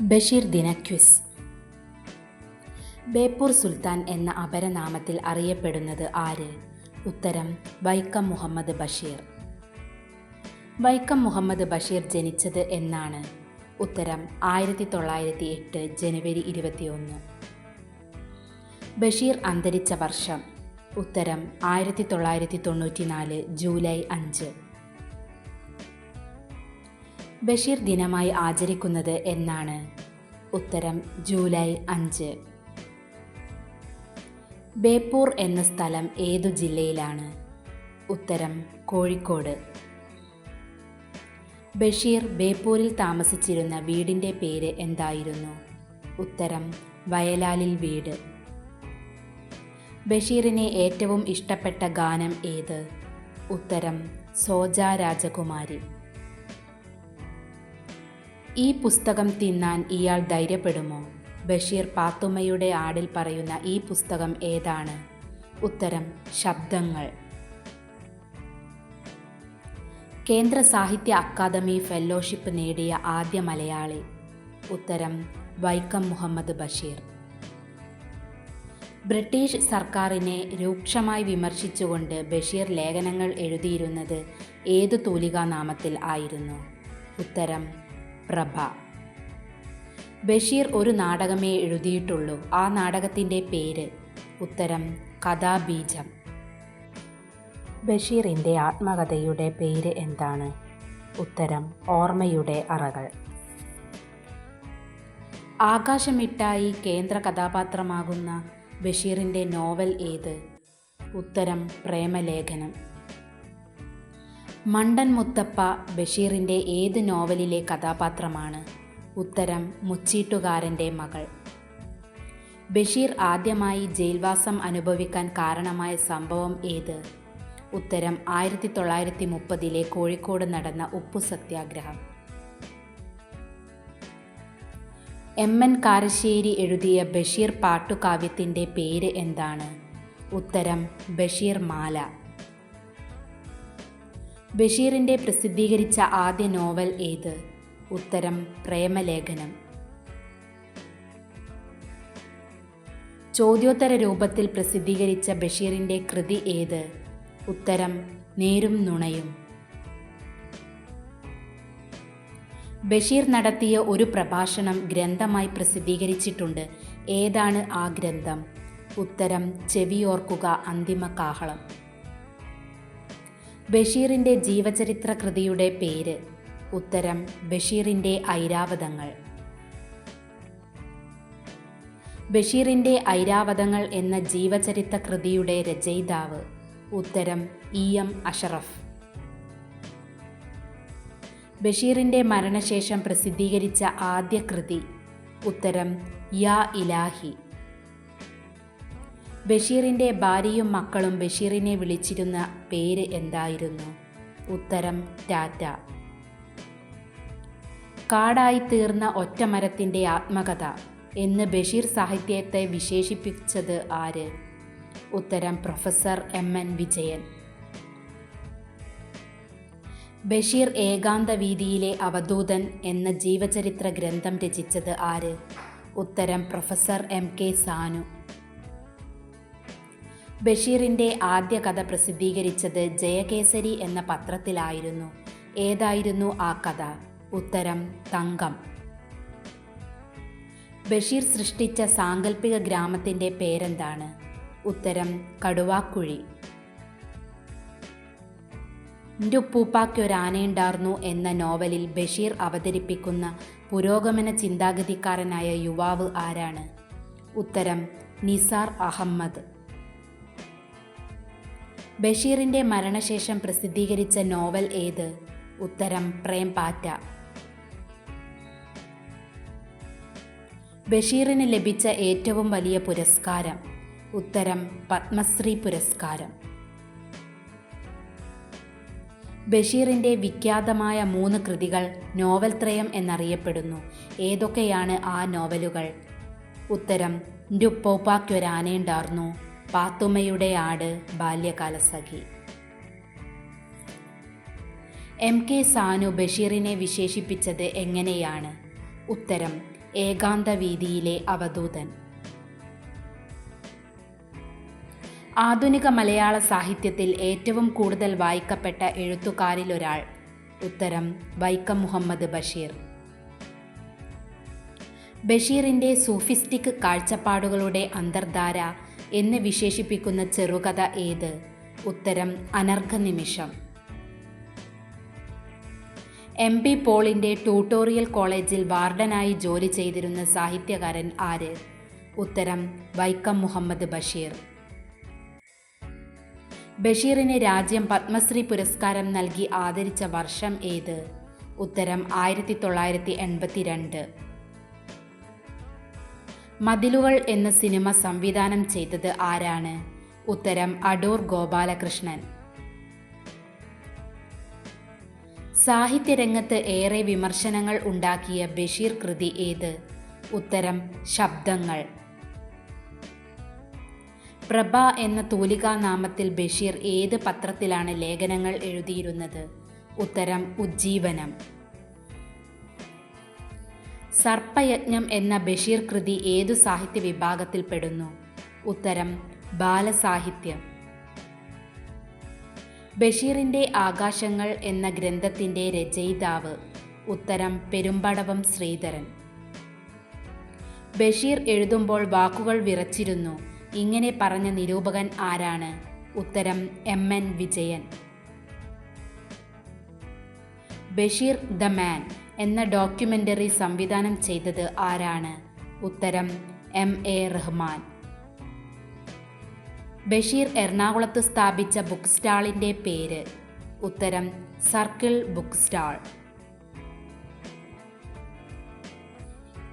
ബഷീർ ദിന ക്വിസ്. ബേപ്പൂർ സുൽത്താൻ എന്ന അപരനാമത്തിൽ അറിയപ്പെടുന്നത് ആര്? ഉത്തരം വൈക്കം മുഹമ്മദ് ബഷീർ. വൈക്കം മുഹമ്മദ് ബഷീർ ജനിച്ചത് എന്നാണ്? ഉത്തരം 1908 ജനുവരി 21. ബഷീർ അന്തരിച്ച വർഷം? ഉത്തരം 1994 ജൂലൈ 5. ബഷീർ ദിനമായി ആചരിക്കുന്നത് എന്നാണ്? ഉത്തരം ജൂലൈ 5. ബേപ്പൂർ എന്ന സ്ഥലം ഏതു ജില്ലയിലാണ്? ഉത്തരം കോഴിക്കോട്. ബഷീർ ബേപ്പൂരിൽ താമസിച്ചിരുന്ന വീടിൻ്റെ പേര് എന്തായിരുന്നു? ഉത്തരം വയലാലിൽ വീട്. ബഷീറിന് ഏറ്റവും ഇഷ്ടപ്പെട്ട ഗാനം ഏത്? ഉത്തരം സോജാ രാജകുമാരി. ഈ പുസ്തകം തിന്നാൻ ഇയാൾ ധൈര്യപ്പെടുമോ? ബഷീർ പാത്തുമ്മയുടെ ആടിൽ പറയുന്ന ഈ പുസ്തകം ഏതാണ്? ഉത്തരം ശബ്ദങ്ങൾ. കേന്ദ്ര സാഹിത്യ അക്കാദമി ഫെലോഷിപ്പ് നേടിയ ആദ്യ മലയാളി? ഉത്തരം വൈക്കം മുഹമ്മദ് ബഷീർ. ബ്രിട്ടീഷ് സർക്കാരിനെ രൂക്ഷമായി വിമർശിച്ചുകൊണ്ട് ബഷീർ ലേഖനങ്ങൾ എഴുതിയിരുന്നത് ഏതു തൂലികാനാമത്തിൽ ആയിരുന്നു? ഉത്തരം പ്രഭ. ബഷീർ ഒരു നാടകമേ എഴുതിയിട്ടുള്ളൂ. ആ നാടകത്തിൻ്റെ പേര്? ഉത്തരം കഥാബീജം. ബഷീറിൻ്റെ ആത്മകഥയുടെ പേര് എന്താണ്? ഉത്തരം ഓർമ്മയുടെ അറകൾ. ആകാശമിട്ടായി കേന്ദ്ര കഥാപാത്രമാകുന്ന ബഷീറിൻ്റെ നോവൽ ഏത്? ഉത്തരം പ്രേമലേഖനം. മണ്ടൻ മുത്തപ്പ ബഷീറിൻ്റെ ഏത് നോവലിലെ കഥാപാത്രമാണ്? ഉത്തരം മുച്ചീട്ടുകാരൻ്റെ മകൾ. ബഷീർ ആദ്യമായി ജയിൽവാസം അനുഭവിക്കാൻ കാരണമായ സംഭവം ഏത്? ഉത്തരം 1930 കോഴിക്കോട് നടന്ന ഉപ്പു സത്യാഗ്രഹം. എം.എൻ. കാരശ്ശേരി എഴുതിയ ബഷീർ പാട്ടുകാവ്യത്തിൻ്റെ പേര് എന്താണ്? ഉത്തരം ബഷീർ മാല. ബഷീറിൻ്റെ പ്രസിദ്ധീകരിച്ച ആദ്യ നോവൽ ഏത്? ഉത്തരം പ്രേമലേഖനം. ചോദ്യോത്തര രൂപത്തിൽ പ്രസിദ്ധീകരിച്ച ബഷീറിൻ്റെ കൃതി ഏത്? ഉത്തരം നേരും നുണയും. ബഷീർ നടത്തിയ ഒരു പ്രഭാഷണം ഗ്രന്ഥമായി പ്രസിദ്ധീകരിച്ചിട്ടുണ്ട്. ഏതാണ് ആ ഗ്രന്ഥം? ഉത്തരം ചെവിയോർക്കുക അന്തിമ കാഹളം. ബഷീറിൻ്റെ ജീവചരിത്ര കൃതിയുടെ പേര്? ഉത്തരം ബഷീറിൻ്റെ ഐരാവതങ്ങൾ. ബഷീറിൻ്റെ ഐരാവതങ്ങൾ എന്ന ജീവചരിത്ര കൃതിയുടെ രചയിതാവ്? ഉത്തരം E.M. അഷറഫ്. ബഷീറിൻ്റെ മരണശേഷം പ്രസിദ്ധീകരിച്ച ആദ്യ കൃതി? ഉത്തരം യാ ഇലാഹി. ബഷീറിൻ്റെ ഭാര്യയും മക്കളും ബഷീറിനെ വിളിച്ചിരുന്ന പേര് എന്തായിരുന്നു? ഉത്തരം ടാറ്റ. കാടായി തീർന്ന ഒറ്റമരത്തിൻ്റെ ആത്മകഥ എന്ന് ബഷീർ സാഹിത്യത്തെ വിശേഷിപ്പിച്ചത് ആര്? ഉത്തരം പ്രൊഫസർ M.N. വിജയൻ. ബഷീർ ഏകാന്ത വീതിയിലെ അവധൂതൻ എന്ന ജീവചരിത്ര ഗ്രന്ഥം രചിച്ചത് ആര്? ഉത്തരം പ്രൊഫസർ M.K. സാനു. ബഷീറിൻ്റെ ആദ്യ കഥ പ്രസിദ്ധീകരിച്ചത് ജയകേസരി എന്ന പത്രത്തിലായിരുന്നു. ഏതായിരുന്നു ആ കഥ? ഉത്തരം തങ്കം. ബഷീർ സൃഷ്ടിച്ച സാങ്കല്പിക ഗ്രാമത്തിൻ്റെ പേരെന്താണ്? ഉത്തരം കടുവാക്കുഴി. ൻ്റുപ്പൂപ്പാക്കൊരാനയുണ്ടാർന്നു എന്ന നോവലിൽ ബഷീർ അവതരിപ്പിക്കുന്ന പുരോഗമന ചിന്താഗതിക്കാരനായ യുവാവ് ആരാണ്? ഉത്തരം നിസാർ അഹമ്മദ്. ബഷീറിൻ്റെ മരണശേഷം പ്രസിദ്ധീകരിച്ച നോവൽ ഏത്? ഉത്തരം പ്രേംപാറ്റ. ബഷീറിന് ലഭിച്ച ഏറ്റവും വലിയ പുരസ്കാരം? ഉത്തരം പത്മശ്രീ പുരസ്കാരം. ബഷീറിൻ്റെ വിഖ്യാതമായ 3 കൃതികൾ നോവൽ ത്രയം എന്നറിയപ്പെടുന്നു. ഏതൊക്കെയാണ് ആ നോവലുകൾ? ഉത്തരം ൻ്റുപ്പൂപ്പാക്കൊരാനയുണ്ടാർന്നു, പാത്തുമ്മയുടെ ആട്, ബാല്യകാലസഖി. M.K. സാനു ബഷീറിനെ വിശേഷിപ്പിച്ചത് എങ്ങനെയാണ്? ഉത്തരം ഏകാന്ത വീതിയിലെ അവധൂതൻ. ആധുനിക മലയാള സാഹിത്യത്തിൽ ഏറ്റവും കൂടുതൽ വായിക്കപ്പെട്ട എഴുത്തുകാരിലൊരാൾ. ഉത്തരം വൈക്കം മുഹമ്മദ് ബഷീർ. ബഷീറിൻ്റെ സൂഫിസ്റ്റിക് കാഴ്ചപ്പാടുകളുടെ അന്തർധാര എന്ന് വിശേഷിപ്പിക്കുന്ന ചെറുകഥ ഏത്? ഉത്തരം അനർഘനിമിഷം. MP പോളിൻ്റെ ട്യൂട്ടോറിയൽ കോളേജിൽ വാർഡനായി ജോലി ചെയ്തിരുന്ന സാഹിത്യകാരൻ ആര്? ഉത്തരം വൈക്കം മുഹമ്മദ് ബഷീർ. ബഷീറിന് രാജ്യം പത്മശ്രീ പുരസ്കാരം നൽകി ആദരിച്ച വർഷം ഏത്? ഉത്തരം 1982. മതിലുകൾ എന്ന സിനിമ സംവിധാനം ചെയ്തത് ആരാണ്? ഉത്തരം അടൂർ ഗോപാലകൃഷ്ണൻ. സാഹിത്യരംഗത്ത് ഏറെ വിമർശനങ്ങൾ ഉണ്ടാക്കിയ ബഷീർ കൃതി ഏത്? ഉത്തരം ശബ്ദങ്ങൾ. പ്രഭ എന്ന തൂലികാനാമത്തിൽ ബഷീർ ഏത് പത്രത്തിലാണ് ലേഖനങ്ങൾ എഴുതിയിരുന്നത്? ഉത്തരം ഉജ്ജീവനം. സർപ്പയജ്ഞം എന്ന ബഷീർ കൃതി ഏതു സാഹിത്യ വിഭാഗത്തിൽപ്പെടുന്നു? ഉത്തരം ബാലസാഹിത്യം. ബഷീറിൻ്റെ ആകാശങ്ങൾ എന്ന ഗ്രന്ഥത്തിൻ്റെ രചയിതാവ്? ഉത്തരം പെരുമ്പടവം ശ്രീധരൻ. ബഷീർ എഴുതുമ്പോൾ വാക്കുകൾ വിറച്ചിരുന്നു, ഇങ്ങനെ പറഞ്ഞ നിരൂപകൻ ആരാണ്? ഉത്തരം MN Vijayan. Basheer the man എന്ന ഡോക്യുമെൻ്ററി സംവിധാനം ചെയ്തത് ആരാണ്? ഉത്തരം MA റഹ്മാൻ. ബഷീർ എറണാകുളത്ത് സ്ഥാപിച്ച ബുക്ക് സ്റ്റാളിൻ്റെ പേര്? ഉത്തരം സർക്കിൾ ബുക്ക് സ്റ്റാൾ.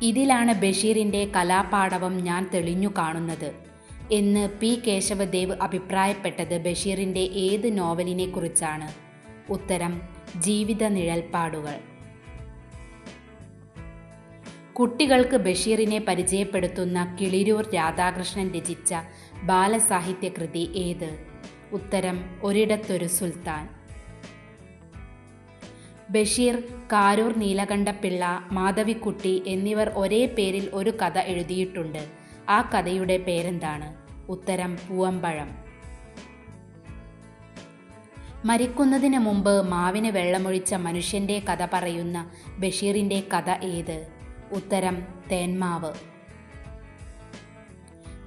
ഇതിലാണ് ബഷീറിൻ്റെ കലാപാടവം ഞാൻ തെളിഞ്ഞു കാണുന്നത് എന്ന് P കേശവദേവ് അഭിപ്രായപ്പെട്ടത് ബഷീറിൻ്റെ ഏത് നോവലിനെ കുറിച്ചാണ്? ഉത്തരം ജീവിത നിഴൽപ്പാടുകൾ. കുട്ടികൾക്ക് ബഷീറിനെ പരിചയപ്പെടുത്തുന്ന കിളിരൂർ രാധാകൃഷ്ണൻ രചിച്ച ബാലസാഹിത്യ കൃതി ഏത്? ഉത്തരം ഒരിടത്തൊരു സുൽത്താൻ. ബഷീർ, കാരൂർ നീലകണ്ഠപിള്ള, മാധവിക്കുട്ടി എന്നിവർ ഒരേ പേരിൽ ഒരു കഥ എഴുതിയിട്ടുണ്ട്. ആ കഥയുടെ പേരെന്താണ്? ഉത്തരം പൂവമ്പഴം. മരിക്കുന്നതിന് മുമ്പ് മാവിന് വെള്ളമൊഴിച്ച മനുഷ്യൻ്റെ കഥ പറയുന്ന ബഷീറിൻ്റെ കഥ ഏത്? ഉത്തരം തേന്മാവ്.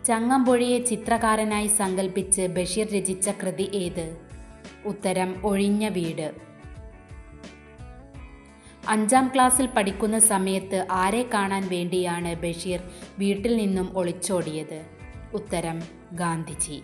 ചങ്ങമ്പുഴയെ ചിത്രകാരനായി സങ്കല്പിച്ച് ബഷീർ രചിച്ച കൃതി ഏത്? ഉത്തരം ഒഴിഞ്ഞ വീട്. 5ാം ക്ലാസ്സിൽ പഠിക്കുന്ന സമയത്ത് ആരെ കാണാൻ വേണ്ടിയാണ് ബഷീർ വീട്ടിൽ നിന്നും ഒളിച്ചോടിയത്? ഉത്തരം ഗാന്ധിജി.